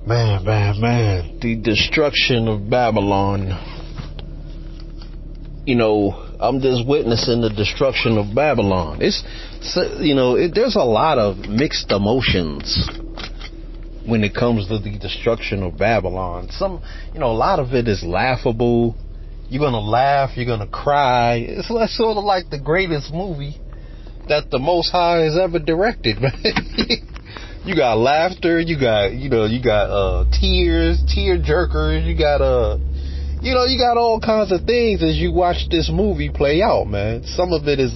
Man. The destruction of Babylon. I'm just witnessing the destruction of Babylon. There's a lot of mixed emotions when it comes to the destruction of Babylon. A lot of it is laughable. You're going to laugh, you're going to cry. It's sort of like the greatest movie that the Most High has ever directed, man. You got laughter, you got tears, tear jerkers, you got all kinds of things as you watch this movie play out, man. Some of it is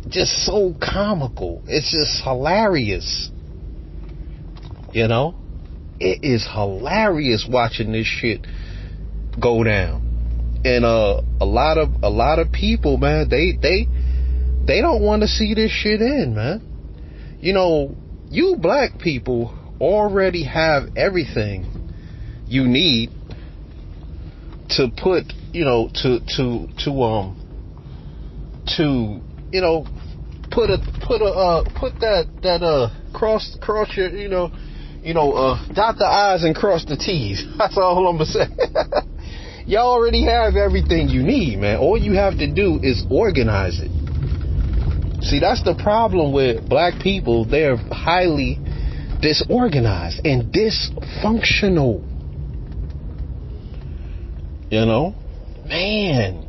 just so comical. It's just hilarious. It is hilarious watching this shit go down. And a lot of people, man, they don't want to see this shit end, man. You black people already have everything you need to put, put that cross your, dot the I's and cross the T's. That's all I'm gonna say. Y'all already have everything you need, man. All you have to do is organize it. See, that's the problem with black people. They're highly disorganized and dysfunctional. Man,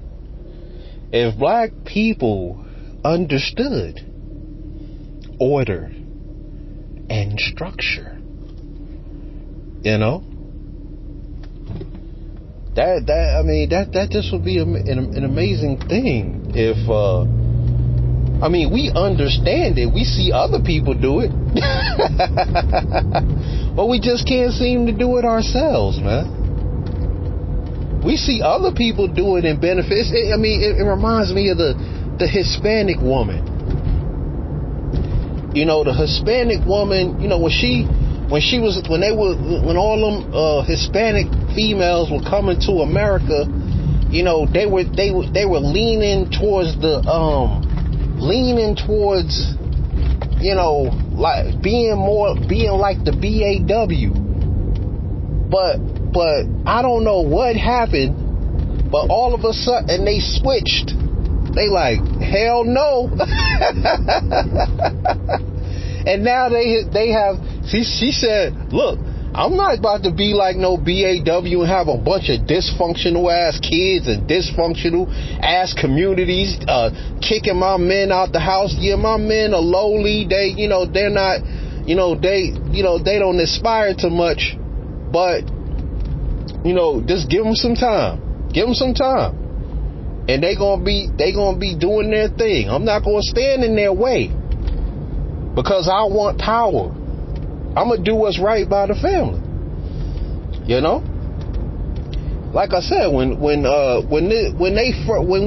if black people understood order and structure, that just would be an amazing thing. If we understand it, we see other people do it, but we just can't seem to do it ourselves, man. We see other people do it and benefits. It reminds me of the Hispanic woman. The Hispanic woman, when all them Hispanic females were coming to America, they were leaning towards like being like the BAW. But I don't know what happened, but all of a sudden they switched. They like, hell no. And now they have, she said, look, I'm not about to be like no BAW and have a bunch of dysfunctional ass kids and dysfunctional ass communities, kicking my men out the house. Yeah, my men are lowly. They're not, they don't aspire to much, but just give them some time. Give them some time. And they gonna be doing their thing. I'm not gonna stand in their way because I want power. I'm gonna do what's right by the family. Like I said, when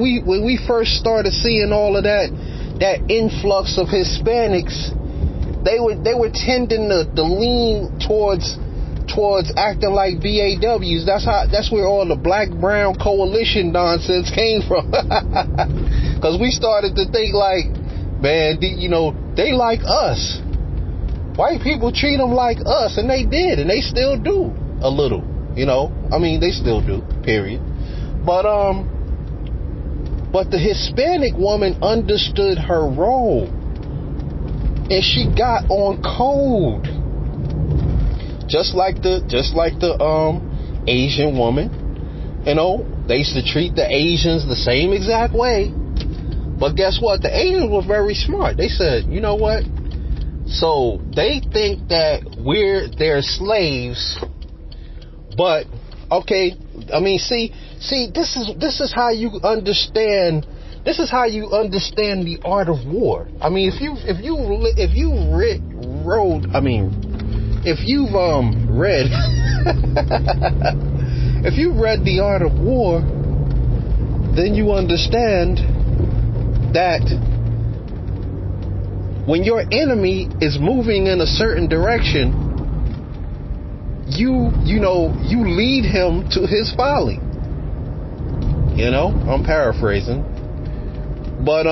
we first started seeing all of that influx of Hispanics, they were tending to lean towards acting like BAWs. That's where all the black-brown coalition nonsense came from. Because we started to think like, man, they like us. White people treat them like us, and they did, and they still do a little. They still do. Period. But the Hispanic woman understood her role, and she got on code. Just like the Asian woman, they used to treat the Asians the same exact way. But guess what? The Asians were very smart. They said, you know what? So they think that we're their slaves, but okay. See, this is how you understand. This is how you understand the art of war. If you've read The Art of War, then you understand that when your enemy is moving in a certain direction, you lead him to his folly. I'm paraphrasing, but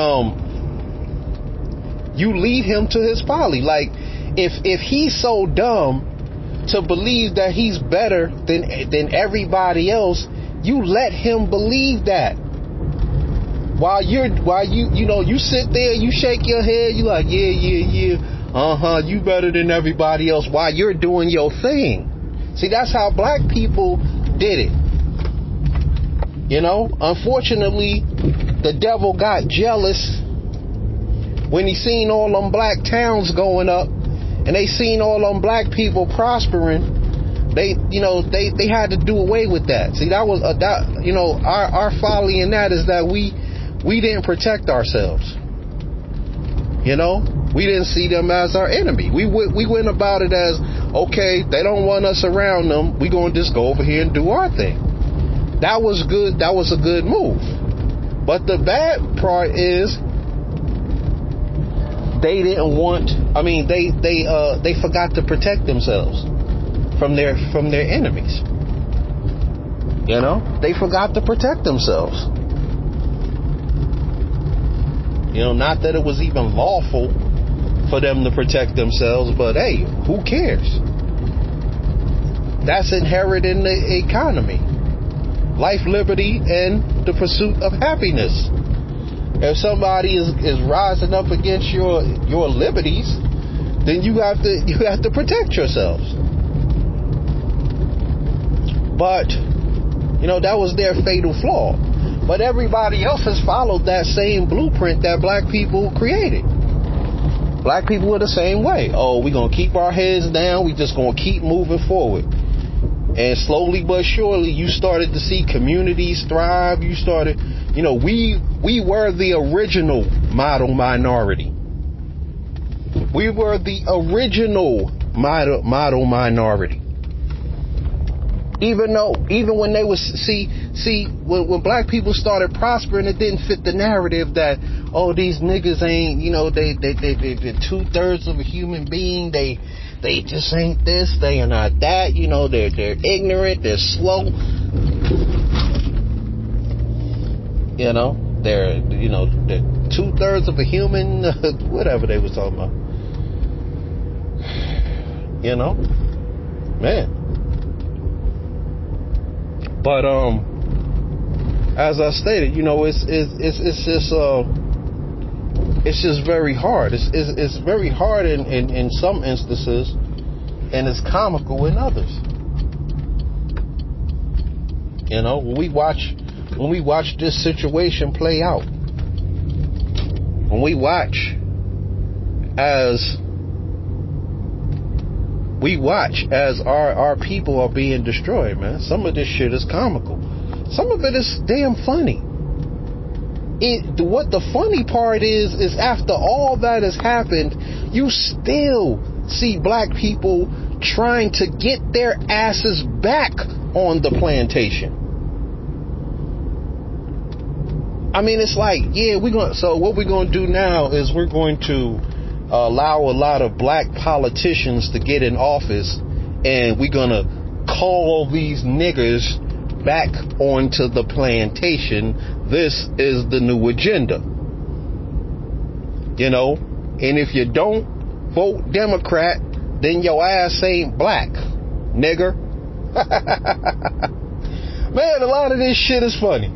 you lead him to his folly. Like if he's so dumb to believe that he's better than everybody else, you let him believe that. While you sit there, you shake your head, you like, yeah, you better than everybody else while you're doing your thing. See, that's how black people did it. Unfortunately, the devil got jealous when he seen all them black towns going up, and they seen all them black people prospering. They had to do away with that. See, that was our folly in that is that we didn't protect ourselves. We didn't see them as our enemy. We went about it as, okay, they don't want us around them. We're going to just go over here and do our thing. That was good. That was a good move. But the bad part is they didn't want. I mean, they forgot to protect themselves from their enemies. They forgot to protect themselves. Not that it was even lawful for them to protect themselves, but hey, who cares? That's inherent in the economy. Life, liberty, and the pursuit of happiness. If somebody is rising up against your liberties, then you have to protect yourselves. But that was their fatal flaw. But everybody else has followed that same blueprint that black people created. Black people were the same way. Oh, we're going to keep our heads down. We just going to keep moving forward. And slowly but surely, you started to see communities thrive. You started, we were the original model minority. We were the original model minority. Even when they was when black people started prospering, it didn't fit the narrative that, oh, these niggas ain't, they're 2/3 of a human being. They just ain't this, they are not that. They're ignorant, they're slow. They're 2/3 of a human, whatever they was talking about. Man. But as I stated, it's just very hard. It's very hard in some instances, and it's comical in others. When we watch this situation play out, when we watch as our people are being destroyed, man. Some of this shit is comical. Some of it is damn funny. What the funny part is after all that has happened, you still see black people trying to get their asses back on the plantation. I mean, it's like, so what we're going to do now is we're going to allow a lot of black politicians to get in office, and we're gonna call these niggers back onto the plantation. This is the new agenda. And if you don't vote Democrat, then your ass ain't black, nigger. Man, a lot of this shit is funny.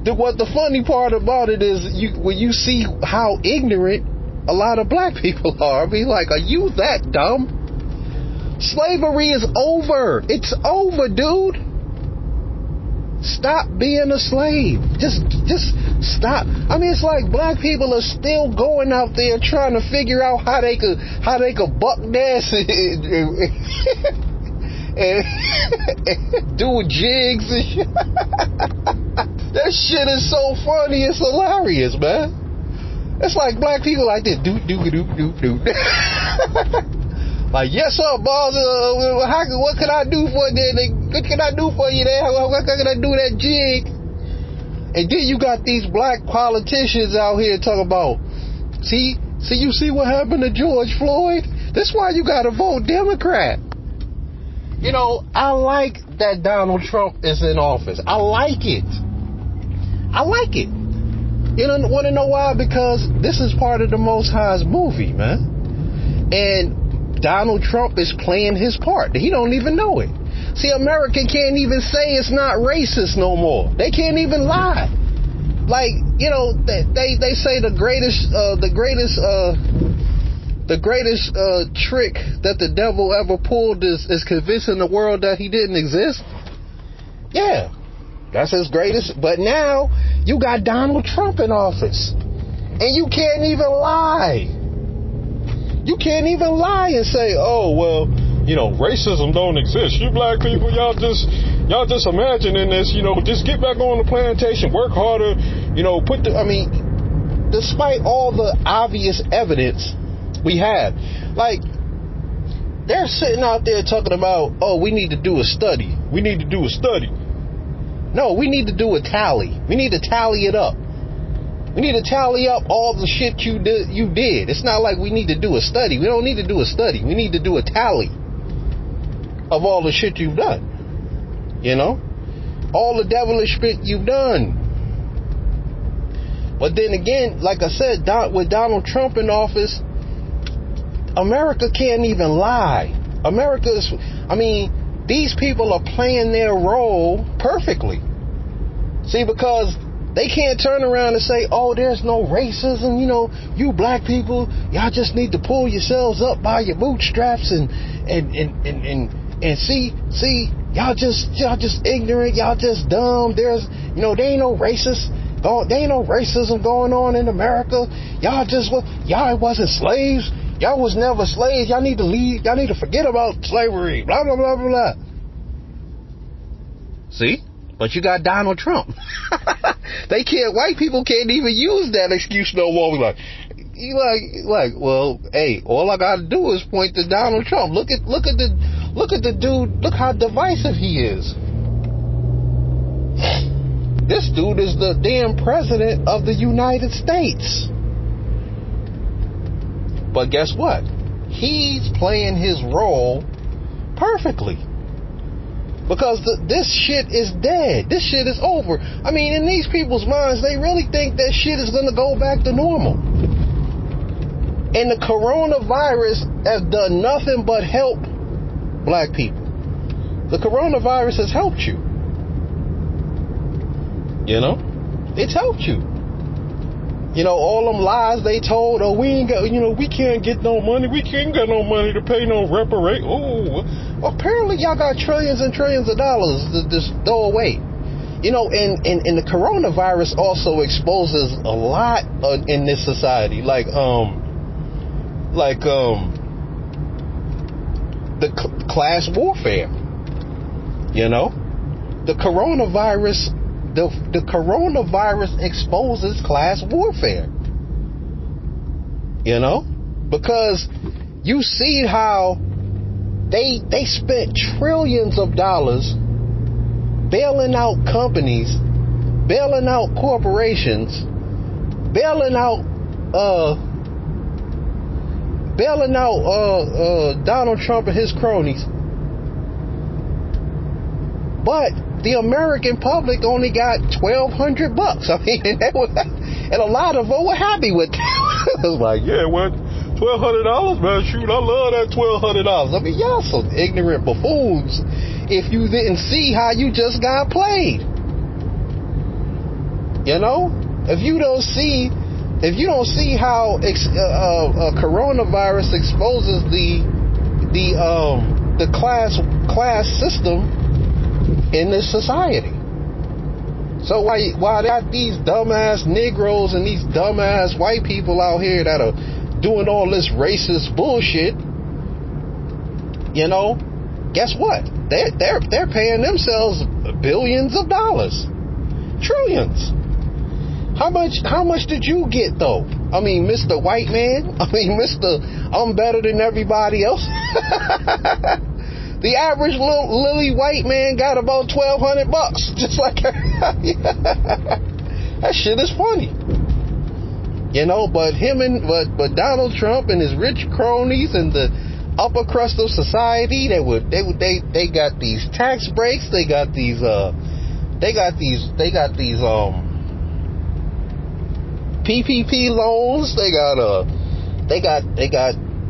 What the funny part about it is when you see how ignorant a lot of black people are. I mean, like, are you that dumb? Slavery is over. It's over, dude. Stop being a slave. Just stop. I mean, it's like black people are still going out there trying to figure out how they could buck dance and do jigs and shit. That shit is so funny. It's hilarious, man. It's like black people like this, do. Like, yes sir, boss. What can I do for you? What can I do for you there? What can I do that jig? And then you got these black politicians out here talking about, see, you see what happened to George Floyd? That's why you gotta vote Democrat. I like that Donald Trump is in office. I like it. You want to know why? Because this is part of the Most High's movie, man. And Donald Trump is playing his part. He don't even know it. See, America can't even say it's not racist no more. They can't even lie. Like, you know, they say the greatest trick that the devil ever pulled is convincing the world that he didn't exist. Yeah, that's his greatest. But now you got Donald Trump in office, and you can't even lie. You can't even lie and say, oh, well, you know, racism don't exist. You black people, y'all just imagining this, you know, just get back on the plantation, work harder, you know, despite all the obvious evidence we have, like, they're sitting out there talking about, oh, we need to do a study. We need to do a study. No, we need to do a tally. We need to tally it up. We need to tally up all the shit you did. It's not like we need to do a study. We don't need to do a study. We need to do a tally of all the shit you've done. You know? All the devilish shit you've done. But then again, like I said, with Donald Trump in office, America can't even lie. These people are playing their role perfectly. See, because they can't turn around and say, oh, there's no racism, you know, you black people, y'all just need to pull yourselves up by your bootstraps and see, y'all just ignorant, y'all just dumb. There ain't no racism going on in America. Y'all wasn't slaves. Y'all was never slaves. Y'all need to leave. Y'all need to forget about slavery. Blah, blah, blah, blah, blah. See? But you got Donald Trump. White people can't even use that excuse no more. Well, hey, all I gotta do is point to Donald Trump. Look at the dude. Look how divisive he is. This dude is the damn president of the United States. But guess what? He's playing his role perfectly. Because this shit is dead. This shit is over. I mean, in these people's minds, they really think that shit is going to go back to normal. And the coronavirus has done nothing but help black people. The coronavirus has helped you. You know? It's helped you. You know, all them lies they told, oh, we can't get no money. We can't get no money to pay no reparation. Oh, apparently y'all got trillions and trillions of dollars to just throw away. You know, and the coronavirus also exposes a lot in this society, like the class warfare. You know, the coronavirus exposes class warfare. You know, because you see how they spent trillions of dollars bailing out companies, bailing out corporations, bailing out Donald Trump and his cronies. But the American public only got $1,200. I mean, and a lot of them were happy with that. It was like, yeah, what? $1,200, man, shoot, I love that $1,200. I mean, y'all some ignorant buffoons if you didn't see how you just got played. You know, if you don't see how coronavirus exposes the class system in this society. So why got these dumbass Negroes and these dumbass white people out here that are doing all this racist bullshit, you know, guess what? They're paying themselves billions of dollars, trillions. How much did you get though? I mean, Mr. White Man. I mean, Mr. I'm better than everybody else. The average little lily white man got about $1,200, just like her. That shit is funny. You know, but Donald Trump and his rich cronies and the upper crust of society, they got these tax breaks, they got these PPP loans, they got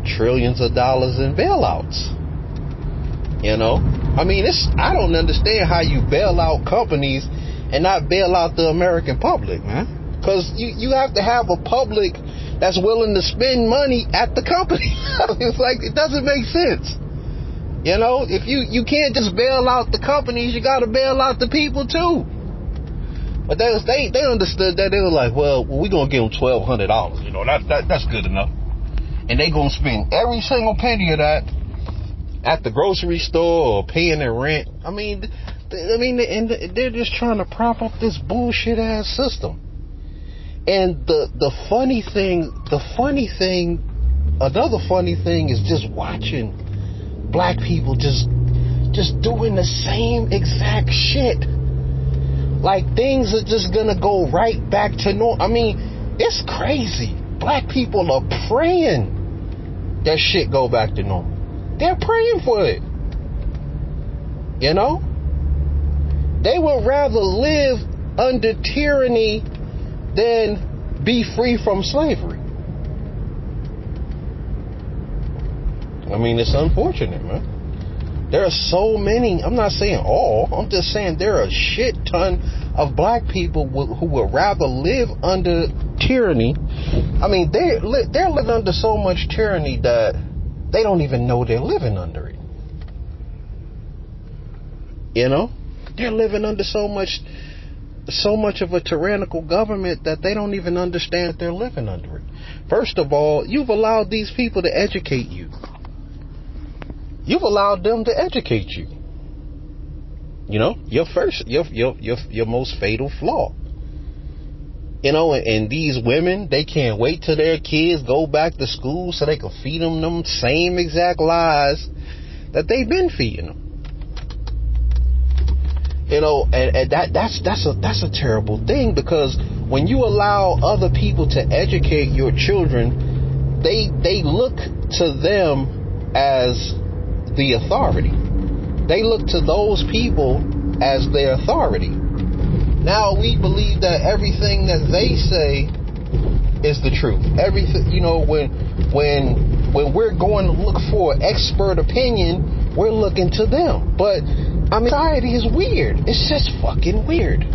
trillions of dollars in bailouts. You know, I mean, I don't understand how you bail out companies and not bail out the American public, man. Because you have to have a public that's willing to spend money at the company. It's like, it doesn't make sense. You know, if you can't just bail out the companies, you got to bail out the people too. But they understood that. They were like, well, we're going to give them $1,200. You know, that's good enough. And they going to spend every single penny of that at the grocery store or paying their rent. I mean, they're just trying to prop up this bullshit ass system. And the funny thing, another funny thing is just watching black people just doing the same exact shit. Like, things are just gonna go right back to normal. I mean, it's crazy. Black people are praying that shit go back to normal. They're praying for it. You know? They would rather live under tyranny than be free from slavery. I mean, it's unfortunate, man. There are so many, I'm not saying all, I'm just saying there are a shit ton of black people who would rather live under tyranny. I mean, they're living under so much tyranny that they don't even know they're living under it. You know? They're living under so much of a tyrannical government that they don't even understand that they're living under it. First of all, you've allowed these people to educate you. You've allowed them to educate you. You know, your most fatal flaw. You know, and these women, they can't wait till their kids go back to school so they can feed them same exact lies that they've been feeding them. You know, and that's a terrible thing, because when you allow other people to educate your children, they look to them as the authority. They look to those people as their authority. Now we believe that everything that they say is the truth. Everything, you know, when we're going to look for expert opinion, we're looking to them. But I mean, society is weird. It's just fucking weird.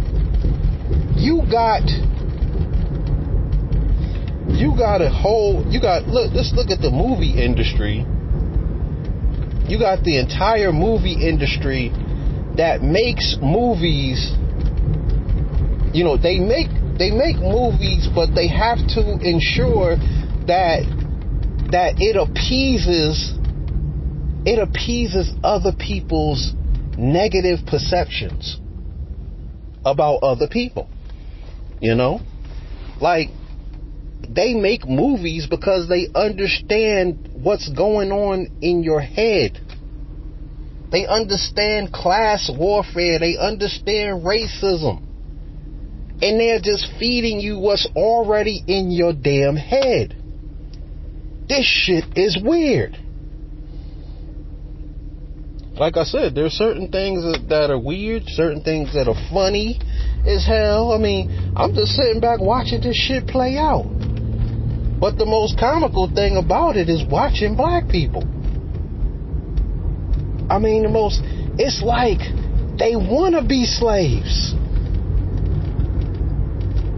Let's look at the movie industry. You got the entire movie industry that makes movies. You know, they make movies, but they have to ensure that it appeases other people's negative perceptions about other people. You know, like, they make movies because they understand what's going on in your head. They understand class warfare. They understand racism. And they're just feeding you what's already in your damn head. This shit is weird. Like I said, there's certain things that are weird, certain things that are funny as hell. I mean, I'm just sitting back watching this shit play out. But the most comical thing about it is watching black people. I mean, it's like they want to be slaves.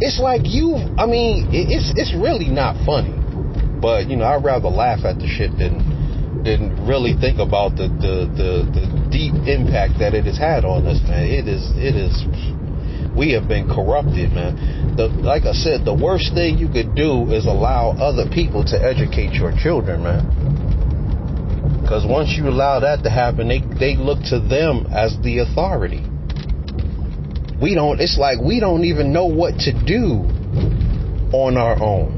It's like it's really not funny. But, you know, I'd rather laugh at the shit than really think about the deep impact that it has had on us, man. It is we have been corrupted, man. Like I said, the worst thing you could do is allow other people to educate your children, man. Because once you allow that to happen, they look to them as the authority. It's like we don't even know what to do on our own.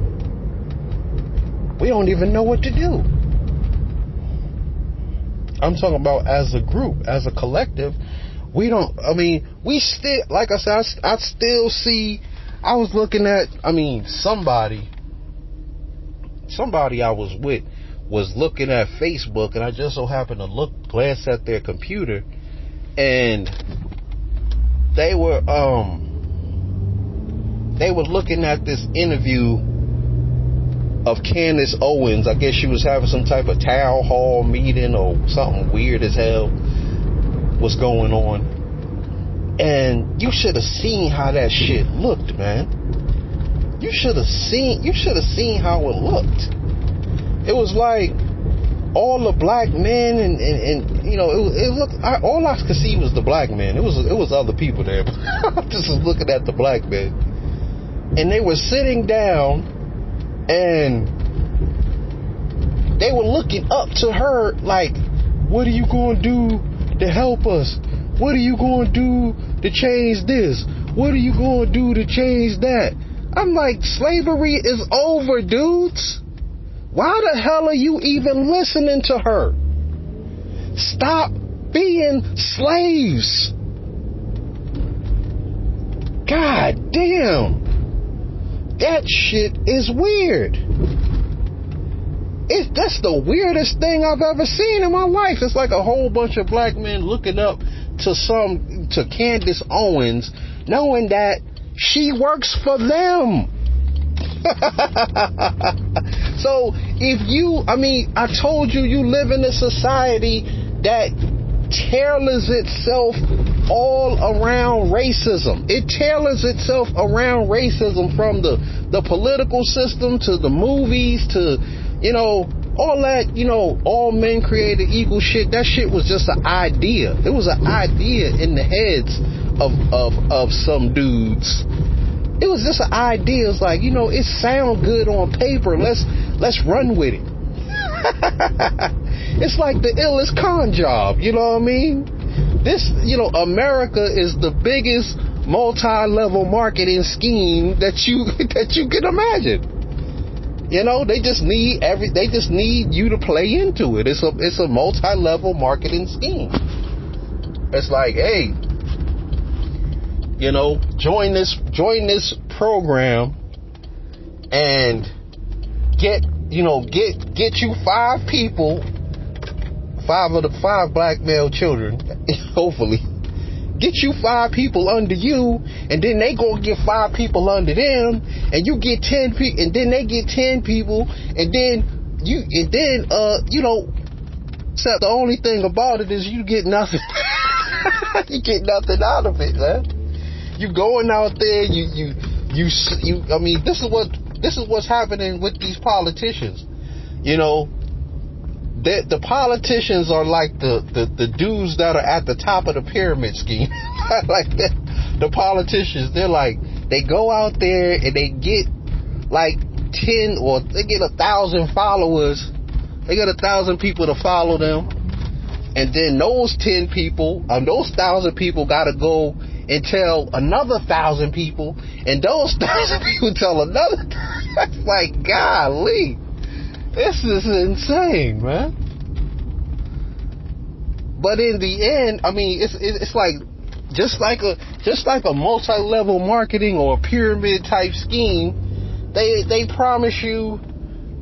We don't even know what to do. I'm talking about as a group, as a collective. We still, like I said, I still see, I was looking at, somebody I was with was looking at Facebook, and I just so happened to glance at their computer, and they were looking at this interview Candace Owens. I guess she was having some type of town hall meeting or something weird as hell was going on. And you should have seen how that shit looked, man. You should have seen how it looked. It was like all the black men and you know, it looked, all I could see was the black men. It was other people there. I just was looking at the black men. And they were sitting down and they were looking up to her like, what are you going to do to help us? What are you going to do to change this? What are you going to do to change that? I'm like, slavery is over, dudes. Why the hell are you even listening to her? Stop being slaves. God damn. That shit is weird. That's the weirdest thing I've ever seen in my life. It's like a whole bunch of black men looking up to Candace Owens, knowing that she works for them. So I told you live in a society that tailors itself all around racism. It tailors itself around racism, from the political system to the movies to, you know, all that, you know, all men created equal shit. That shit was just an idea. It was an idea in the heads of some dudes. It was just an idea. It's like, you know, it sounds good on paper. Let's run with it. It's like the illest con job. You know what I mean? This, you know, America is the biggest multi-level marketing scheme that you can imagine. You know, they just need you to play into it. It's a multi-level marketing scheme. It's like, hey, you know, join this program and get you 5 people, 5 of the 5 black male children, hopefully. Get you 5 people under you, and then they gonna get 5 people under them, and you get 10 people, and then they get 10 people, and then you know, except the only thing about it is you get nothing. You get nothing out of it, man. You going out there, I mean, this is what's happening with these politicians. You know, the politicians are like the dudes that are at the top of the pyramid scheme. Like the politicians, they're like, they go out there and they get like 10 or they get 1,000 followers. They get 1,000 people to follow them, and then those 10 people, those 1,000 people gotta go and tell another 1,000 people, and those 1,000 people tell another. That's like, golly. This is insane, man. But in the end, I mean, it's like just like a multi-level marketing or a pyramid type scheme. They promise you,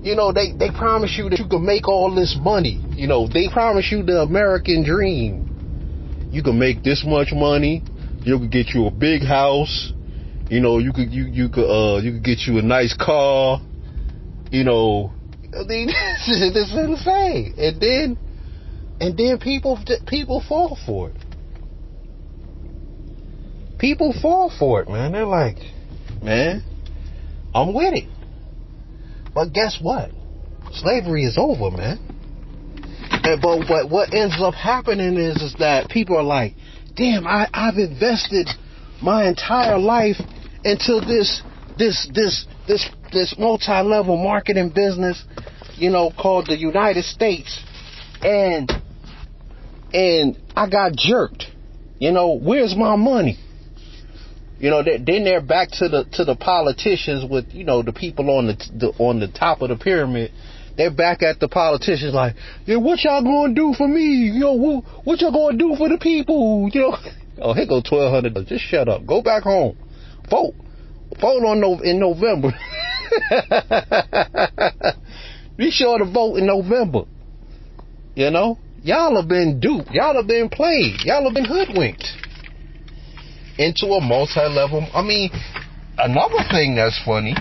you know, they promise you that you can make all this money. You know, they promise you the American dream. You can make this much money. You can get you a big house. You know, you could get you a nice car. You know. I mean, this is insane. And then people fall for it. People fall for it, man. They're like, man, I'm with it. But guess what? Slavery is over, man. But what ends up happening is that people are like, damn, I've invested my entire life into this multi-level marketing business, you know, called the United States, and I got jerked. You know, where's my money? You know, then they're back to the politicians with, you know, the people on the top of the pyramid. They're back at the politicians like, yeah, what y'all gonna do for me? You know, what y'all gonna do for the people? You know, oh, here go $1,200. Just shut up. Go back home. Vote in November. Be sure to vote in November. You know, y'all have been duped. Y'all have been played. Y'all have been hoodwinked into a multi-level. I mean, another thing that's funny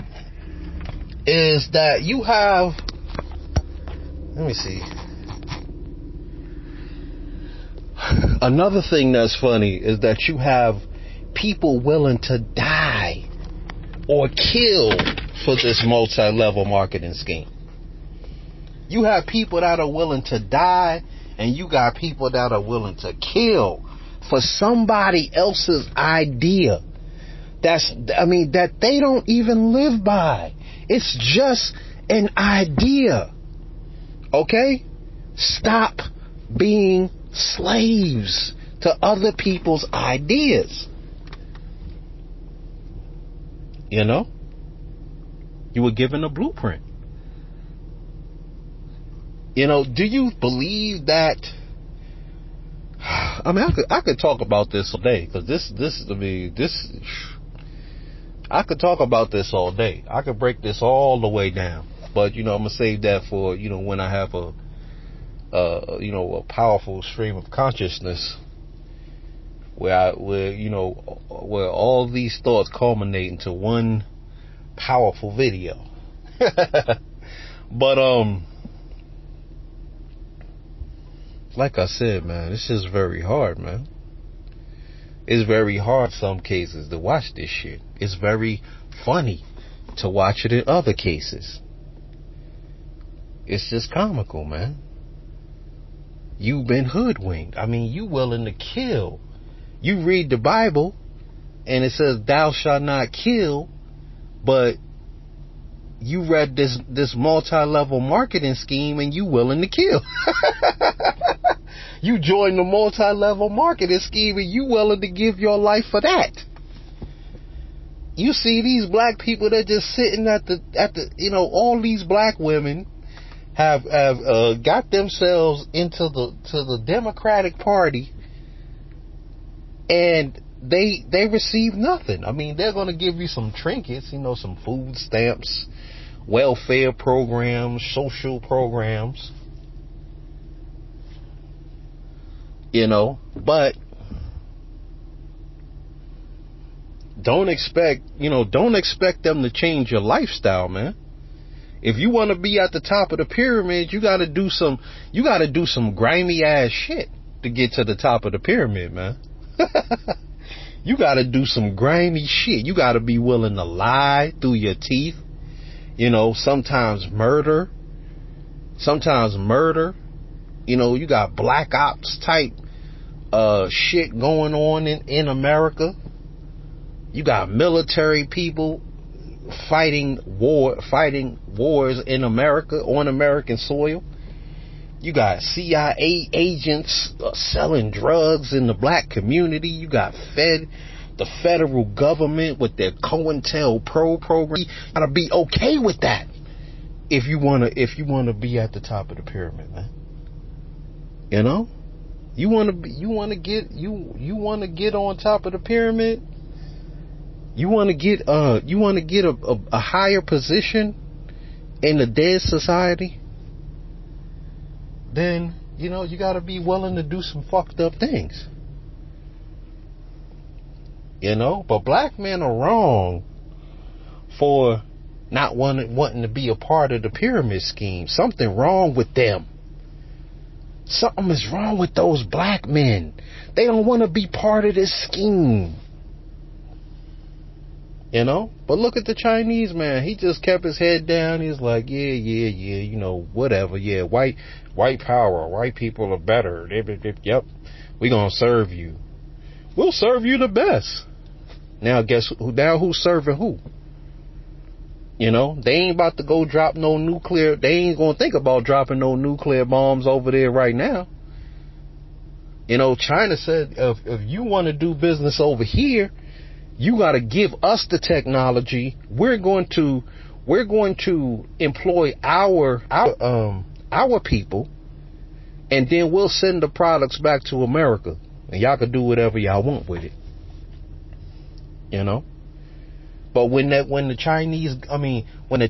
is that you have, let me see. Another thing that's funny is that you have people willing to die or kill for this multi-level marketing scheme. You have people that are willing to die, and you got people that are willing to kill for somebody else's idea. That they don't even live by. It's just an idea. Okay? Stop being slaves to other people's ideas. You know? You were given a blueprint. You know, do you believe that? I mean, I could talk about this all day, because I could talk about this all day. I could break this all the way down. But, you know, I'm going to save that for, you know, when I have a powerful stream of consciousness where all these thoughts culminate into one powerful video. But, like I said, man, this is very hard, man. It's very hard in some cases to watch this shit. It's very funny to watch it in other cases. It's just comical, man. You've been hoodwinked. I mean, you willing to kill. You read the Bible and it says thou shalt not kill, but you read this multi-level marketing scheme and you willing to kill. You join the multi-level marketing scheme and you willing to give your life for that. You see these black people that just sitting at the all these black women have got themselves into the Democratic Party, and they receive nothing. I mean, they're going to give you some trinkets, some food stamps, welfare programs, social programs, but don't expect them to change your lifestyle, man. If you want to be at the top of the pyramid, you got to do some grimy ass shit to get to the top of the pyramid, man. You got to do some grimy shit. You got to be willing to lie through your teeth. Sometimes murder. You got black ops type shit going on in America. You got military people fighting wars in America, on American soil. You got CIA agents selling drugs in the black community. You got the federal government with their COINTELPRO program. You gotta be okay with that if you wanna be at the top of the pyramid, man. You wanna get on top of the pyramid. You want to get a higher position in the dead society, then you got to be willing to do some fucked up things. But black men are wrong for not wanting to be a part of the pyramid scheme. Something wrong with them. Something is wrong with those black men. They don't want to be part of this scheme. But look at the Chinese man. He just kept his head down. He's like, yeah, whatever. Yeah, white power. White people are better. Yep, we gonna serve you. We'll serve you the best. Now guess who? Now who's serving who? They ain't about to go drop no nuclear. They ain't gonna think about dropping no nuclear bombs over there right now. China said if you want to do business over here, you got to give us the technology. We're going to employ our people, and then we'll send the products back to America, and y'all can do whatever y'all want with it. But when the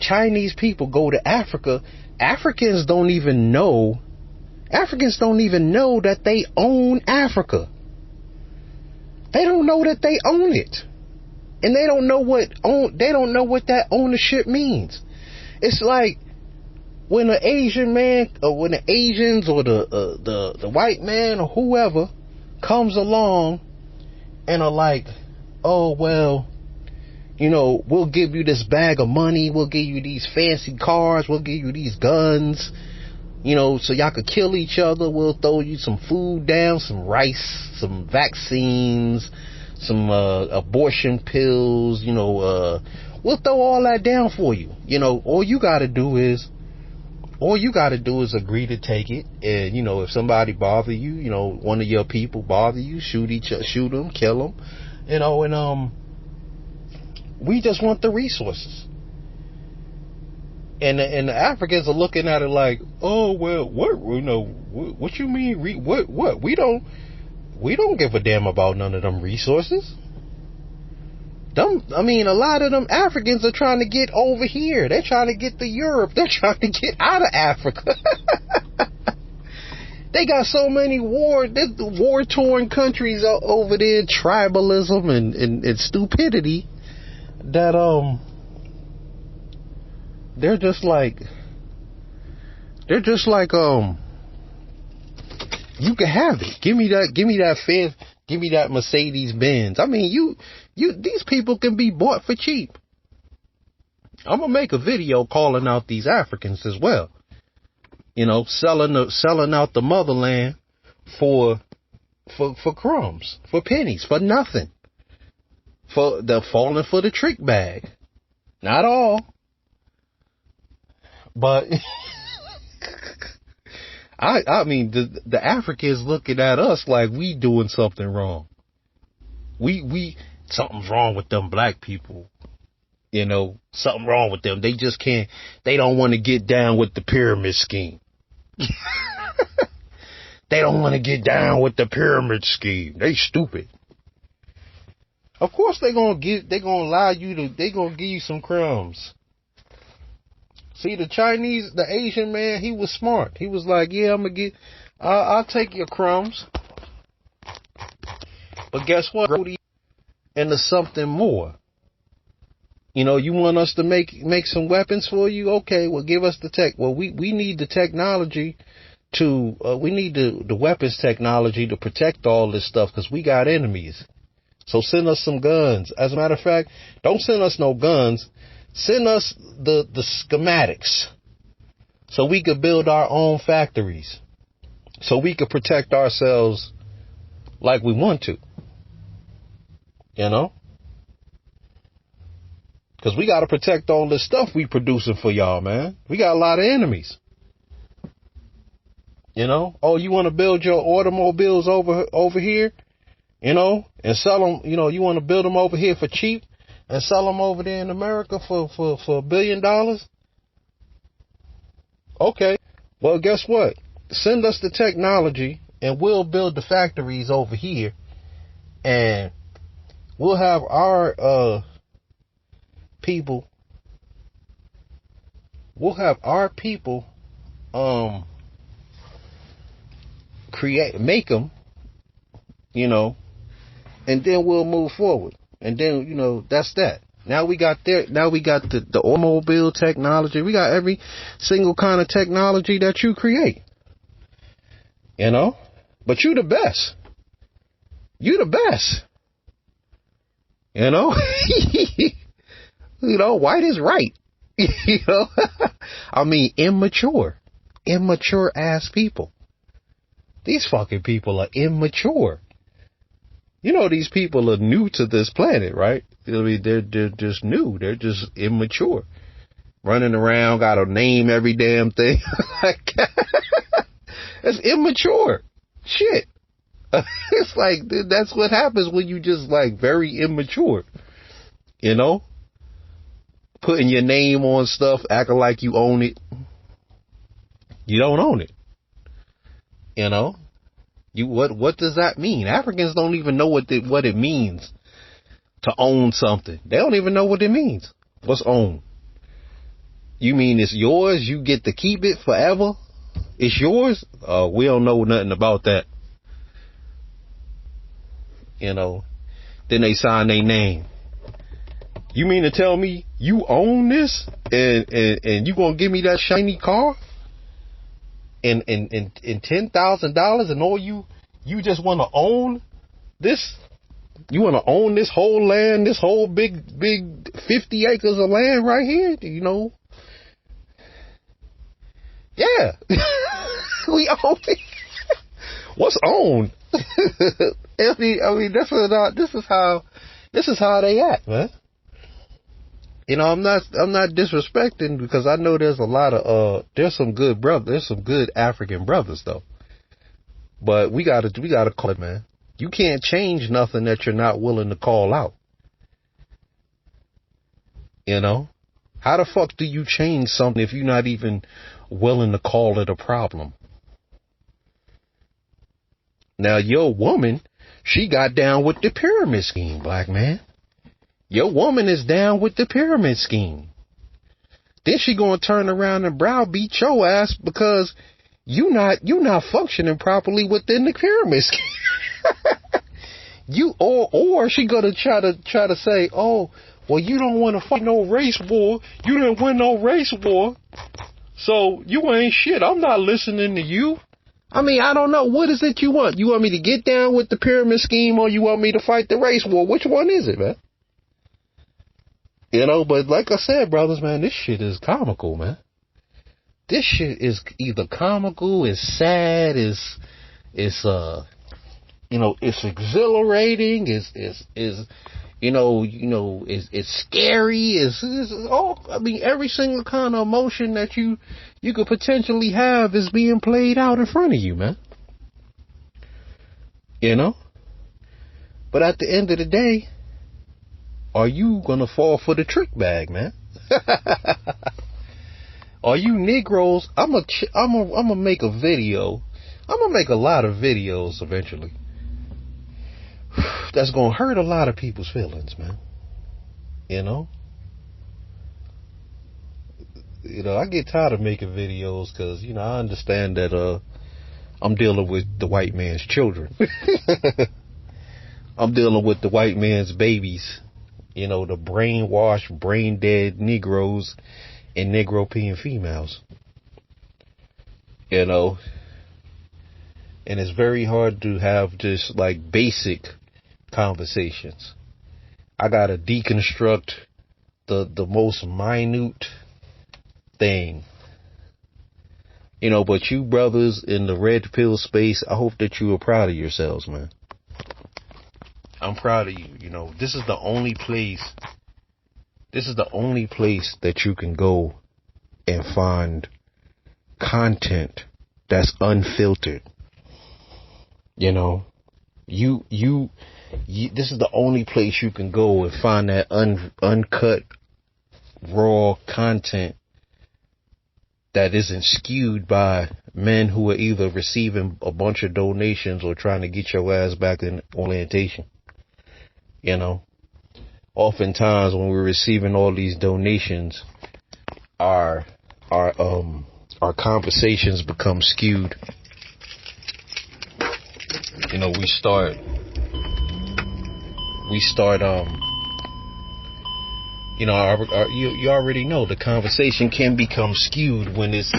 Chinese people go to Africa, Africans don't even know that they own Africa. They don't know that they own it. And they don't know what that ownership means. It's like when an Asian man, or when the Asians or the white man or whoever comes along and are like, oh, well, you know, we'll give you this bag of money, we'll give you these fancy cars, we'll give you these guns, you know, so y'all could kill each other, we'll throw you some food down, some rice, some vaccines, some abortion pills, you know, we'll throw all that down for you. You know, all you gotta do is agree to take it. And, you know, if somebody bother you, you know, one of your people bother you, shoot them, kill them, you know, and we just want the resources. And the Africans are looking at it like, oh, well, what, you know, what you mean? What? We don't give a damn about none of them resources. A lot of them Africans are trying to get over here. They're trying to get to Europe. They're trying to get out of Africa. They got so many war-torn countries over there, tribalism and stupidity, that they're just like you can have it. Give me that Mercedes Benz. I mean, these people can be bought for cheap. I'm gonna make a video calling out these Africans as well. You know, selling out the motherland for crumbs, for pennies, for nothing. They're falling for the trick bag. Not all, but I mean, the Africans looking at us like we doing something wrong. Something's wrong with them black people. You know, something wrong with them. They just can't, they don't want to get down with the pyramid scheme. They don't want to get down with the pyramid scheme. They stupid. Of course they're gonna give you some crumbs. See, the Asian man, he was smart. He was like, yeah, I'll take your crumbs. But guess what? Into something more. You know, you want us to make some weapons for you? Okay, well, give us the tech. Well, we need the technology we need the weapons technology to protect all this stuff, because we got enemies. So send us some guns. As a matter of fact, don't send us no guns. Send us the schematics so we could build our own factories, so we could protect ourselves like we want to. You know? Because we got to protect all this stuff we producing for y'all, man. We got a lot of enemies. You know? Oh, you want to build your automobiles over here, you know, and sell them, you know, you want to build them over here for cheap and sell them over there in America for $1 billion? Okay. Well, guess what? Send us the technology and we'll build the factories over here, and we'll have our people make them, you know, and then we'll move forward. And then, you know, that's that. Now we got the automobile technology. We got every single kind of technology that you create. You know? But you the best. You the best. You know? You know, white is right. You know? I mean, immature ass people. These fucking people are immature. You know, these people are new to this planet, right? I mean, they're just new. They're just immature. Running around, got to name every damn thing. It's immature. Shit. It's like, that's what happens when you just like very immature. You know? Putting your name on stuff, acting like you own it. You don't own it. You know? What does that mean? Africans don't even know what it means to own something. They don't even know what it means. What's own? You mean it's yours? You get to keep it forever? It's yours? We don't know nothing about that. You know, then they sign their name. You mean to tell me you own this and you gonna give me that shiny car and $10,000 and all you just wanna own this? You wanna own this whole land, this whole big 50 acres of land right here? You know? Yeah. We own it. What's owned? I mean, this is how they act, man. You know, I'm not disrespecting, because I know there's a lot of there's some good African brothers though. But we gotta call it, man. You can't change nothing that you're not willing to call out. You know? How the fuck do you change something if you're not even willing to call it a problem? Now, your woman, she got down with the pyramid scheme, black man. Your woman is down with the pyramid scheme. Then she gonna turn around and browbeat your ass because you not functioning properly within the pyramid scheme. Or she gonna try to say, oh, well, you don't want to fight no race war. You didn't win no race war, so you ain't shit. I'm not listening to you. I mean, I don't know. What is it you want? You want me to get down with the pyramid scheme, or you want me to fight the race war? Which one is it, man? You know, but like I said, brothers, man, this shit is comical, man. This shit is either comical, it's sad, it's exhilarating, it's scary, it's all, I mean, every single kind of emotion that you could potentially have is being played out in front of you, man. You know? But at the end of the day, are you gonna fall for the trick bag, man? Are you Negroes? I'm gonna make a video. I'm gonna make a lot of videos eventually. That's gonna hurt a lot of people's feelings, man. You know? I get tired of making videos because, I understand that I'm dealing with the white man's children. I'm dealing with the white man's babies. The brainwashed, brain dead Negroes and Negropean females. And it's very hard to have just like basic conversations. I gotta deconstruct the most minute thing. But you brothers in the red pill space, I hope that you are proud of yourselves, man. I'm proud of you. This is the only place that you can go and find content that's unfiltered. This is the only place you can go and find that uncut, raw content that isn't skewed by men who are either receiving a bunch of donations or trying to get your ass back in orientation. Oftentimes when we're receiving all these donations, our conversations become skewed. We start you already know the conversation can become skewed when it's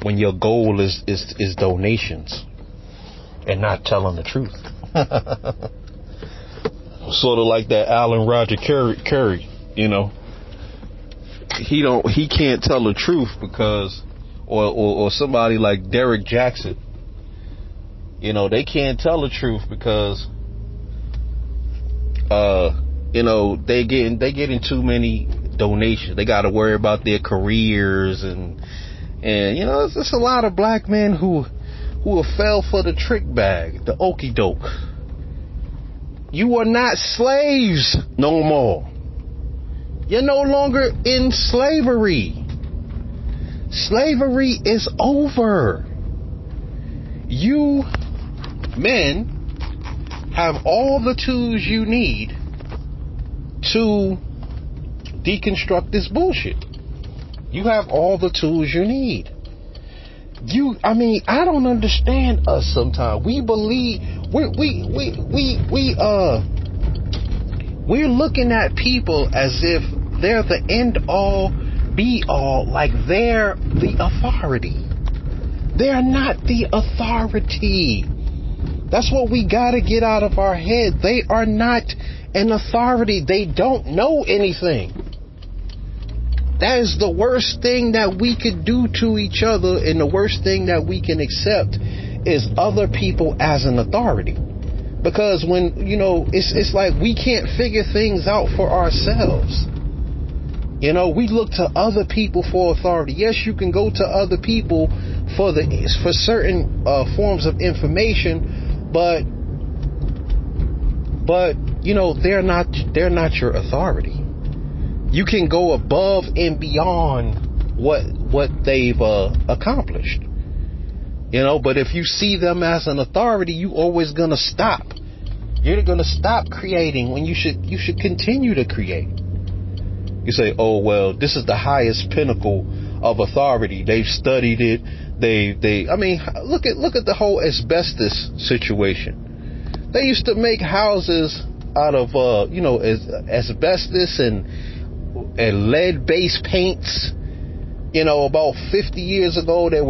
when your goal is donations and not telling the truth. Sort of like that Alan Roger Curry, he can't tell the truth because or somebody like Derek Jackson, they can't tell the truth because they getting too many donations. They got to worry about their careers and it's just a lot of black men who fell for the trick bag, the okie doke. You are not slaves no more. You're no longer in slavery. Slavery is over. You men have all the tools you need to deconstruct this bullshit. You have all the tools you need. I don't understand us sometimes. We believe we We're looking at people as if they're the end all be all, like they're the authority. They're not the authority. That's what we gotta get out of our head. They are not an authority. They don't know anything. That is the worst thing that we could do to each other, and the worst thing that we can accept is other people as an authority. Because when, it's like we can't figure things out for ourselves. We look to other people for authority. Yes, you can go to other people for certain forms of information, but they're not your authority. You can go above and beyond what they've accomplished. But if you see them as an authority, you always gonna stop. You're gonna stop creating when you should continue to create. You say, oh well, this is the highest pinnacle of authority. They've studied it. Look at the whole asbestos situation. They used to make houses out of asbestos and lead-based paints. About 50 years ago, they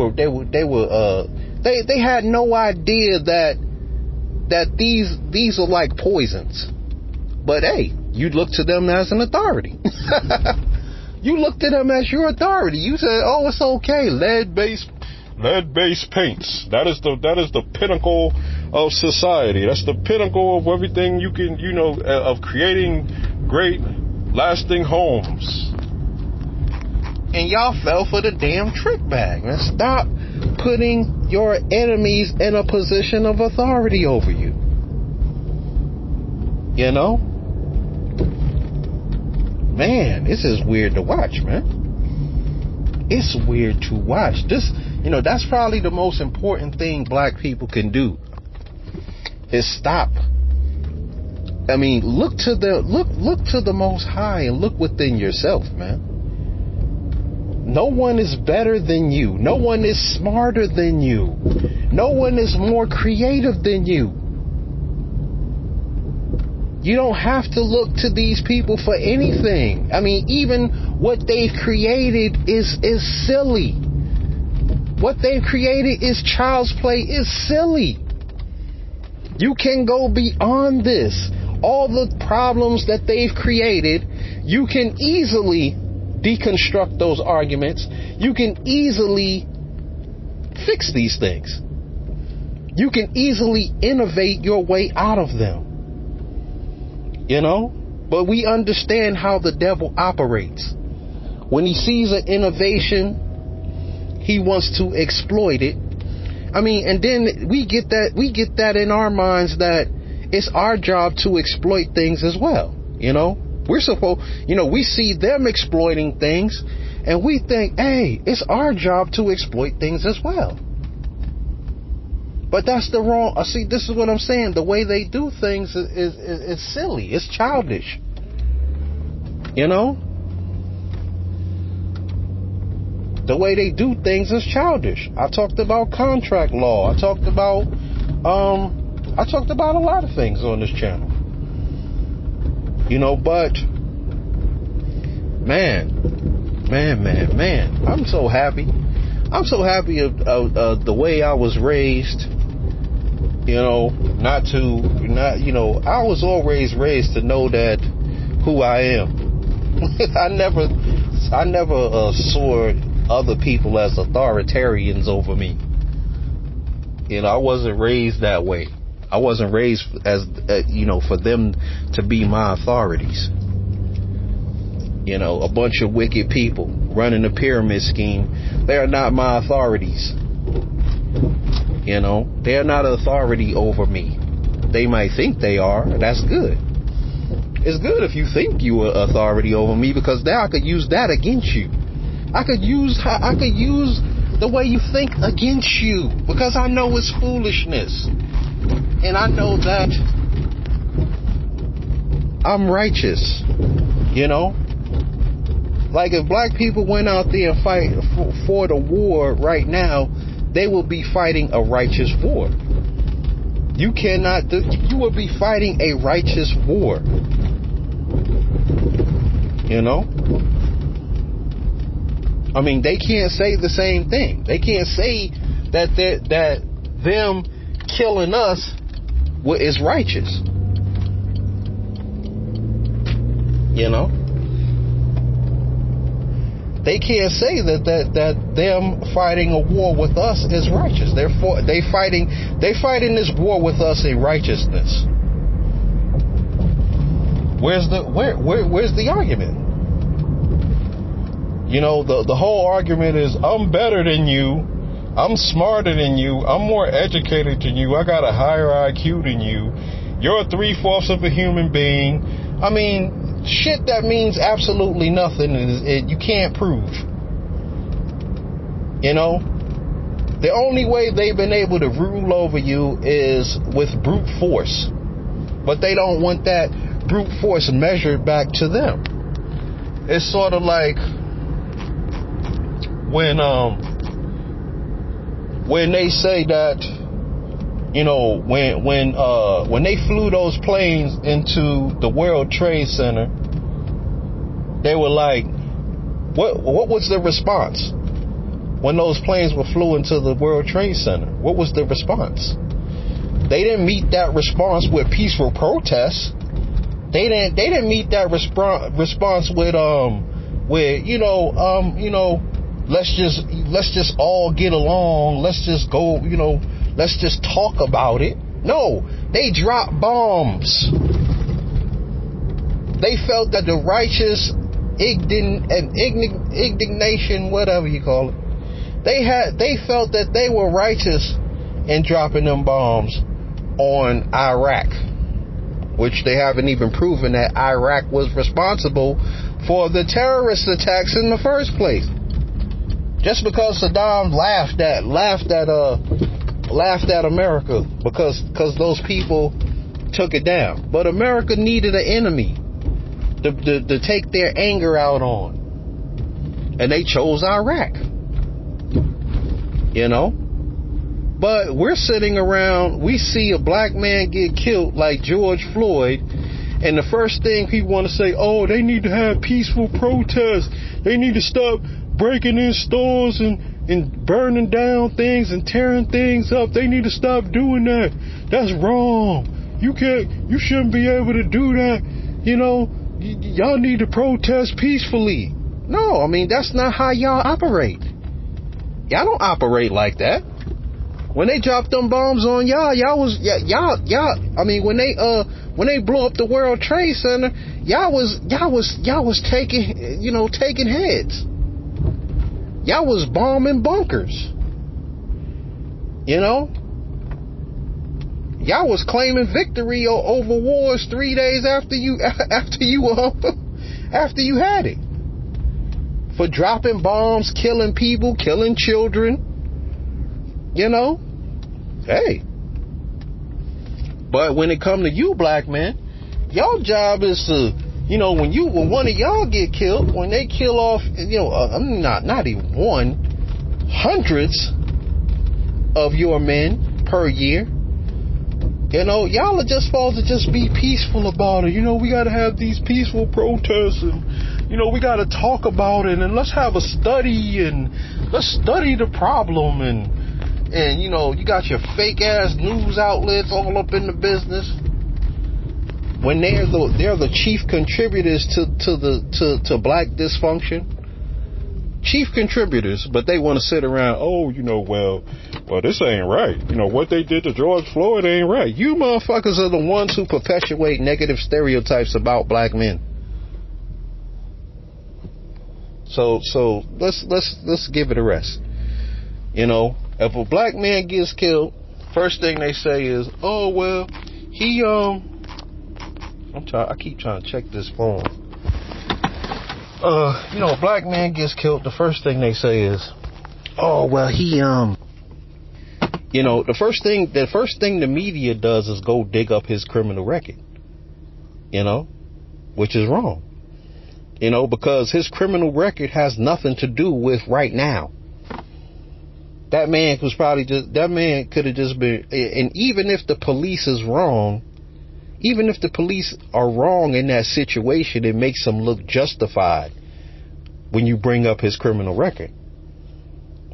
had no idea that these are like poisons. But hey, you look to them as an authority. You looked at them as your authority. You said, "Oh, it's okay. Lead-based paints. That is the pinnacle of society. That's the pinnacle of everything you can, of creating great, lasting homes." And y'all fell for the damn trick bag, man. Stop putting your enemies in a position of authority over you. Man, this is weird to watch, man. It's weird to watch. That's probably the most important thing black people can do. Is stop. Look to the Most High and look within yourself, man. No one is better than you. No one is smarter than you. No one is more creative than you. You don't have to look to these people for anything. Even what they've created is silly. What they've created is child's play, is silly. You can go beyond this. All the problems that they've created, you can easily deconstruct those arguments. You can easily fix these things. You can easily innovate your way out of them. But we understand how the devil operates. When he sees an innovation, he wants to exploit it. And then we get that in our minds that it's our job to exploit things as well. We're supposed, we see them exploiting things and we think, hey, it's our job to exploit things as well. But that's the wrong. See, this is what I'm saying. The way they do things is silly. It's childish. The way they do things is childish. I talked about contract law. I talked about a lot of things on this channel. But man, I'm so happy. I'm so happy of the way I was raised. I was always raised to know that who I am. I never saw other people as authoritarians over me. I wasn't raised that way. I wasn't raised as for them to be my authorities. A bunch of wicked people running a pyramid scheme. They are not my authorities. They're not authority over me. They might think they are. That's good. It's good if you think you are authority over me, because now I could use that against you. I could use the way you think against you, because I know it's foolishness. And I know that I'm righteous. Like if black people went out there and fight for the war right now, they will be fighting a righteous war. You will be fighting a righteous war. You know? I mean, they can't say the same thing. They can't say that them killing us is righteous. You know? They can't say that them fighting a war with us is righteous. Therefore, they fighting this war with us in righteousness. Where's the argument? You know, the whole argument is, I'm better than you, I'm smarter than you, I'm more educated than you, I got a higher IQ than you, you're 3/4 of a human being. I mean, shit that means absolutely nothing, and you can't prove. You know, the only way they've been able to rule over you is with brute force, but they don't want that brute force measured back to them. It's sort of like when they say that, you know, when they flew those planes into the World Trade Center, they were like, what was the response when those planes were flew into the World Trade Center? What was the response? They didn't meet that response with peaceful protests. They didn't meet that response with let's just all get along. Let's just go, let's just talk about it. No, they dropped bombs. They felt that the righteous indignation, whatever you call it, they felt that they were righteous in dropping them bombs on Iraq, which they haven't even proven that Iraq was responsible for the terrorist attacks in the first place. Just because Saddam laughed at America because those people took it down. But America needed an enemy to take their anger out on. And they chose Iraq. You know? But we're sitting around, we see a black man get killed like George Floyd, and the first thing people want to say, oh, they need to have peaceful protests. They need to stop breaking in stores and burning down things and tearing things up. They need to stop doing that. That's wrong. You shouldn't be able to do that. You know, y'all need to protest peacefully. No, I mean, that's not how y'all operate. Y'all don't operate like that. When they dropped them bombs on y'all, I mean, when they blew up the World Trade Center, y'all was taking heads. Y'all was bombing bunkers. You know? Y'all was claiming victory over wars 3 days after you had it. For dropping bombs, killing people, killing children. You know? Hey. But when it come to you, black men, your job is to, when one of y'all get killed, when they kill off, not even one, hundreds of your men per year, y'all are just supposed to just be peaceful about it. We got to have these peaceful protests, and, we got to talk about it, and let's have a study, and let's study the problem, and you got your fake ass news outlets all up in the business. When they're the chief contributors to black dysfunction, chief contributors, but they want to sit around. Oh, well, this ain't right. What they did to George Floyd ain't right. You motherfuckers are the ones who perpetuate negative stereotypes about black men. So let's give it a rest. If a black man gets killed, first thing they say is, oh well, he I keep trying to check this phone. A black man gets killed, the first thing they say is, oh well, he the first thing the media does is go dig up his criminal record. Which is wrong. Because his criminal record has nothing to do with right now. That man could have just been, and even if the police is wrong, Even if the police are wrong in that situation, it makes them look justified when you bring up his criminal record.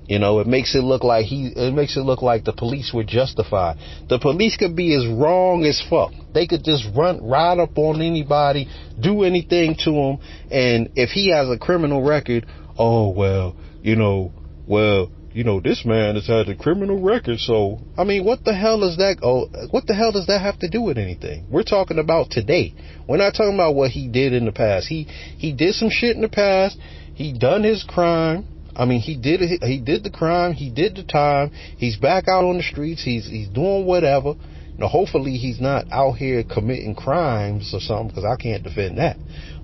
You know, it makes it look like the police were justified. The police could be as wrong as fuck. They could just ride up on anybody, do anything to him, and if he has a criminal record, this man has had a criminal record, so I mean, what the hell does that have to do with anything? We're talking about today. We're not talking about what he did in the past. He did some shit in the past. He done his crime. I mean, he did the crime. He did the time. He's back out on the streets. He's doing whatever. Now, hopefully, he's not out here committing crimes or something, because I can't defend that.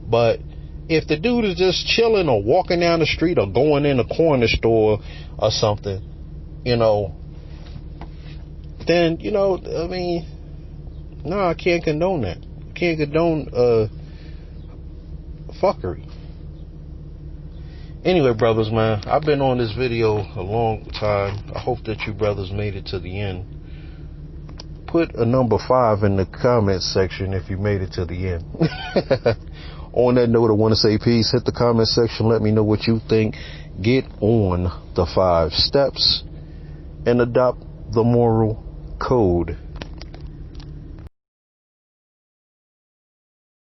But if the dude is just chilling or walking down the street or going in a corner store or something, you know, then, you know, I mean, no, I can't condone that. I can't condone fuckery. Anyway, brothers, man, I've been on this video a long time. I hope that you brothers made it to the end. Put a number 5 in the comments section if you made it to the end. On that note, I want to say peace. Hit the comment section. Let me know what you think. Get on the 5 steps and adopt the moral code.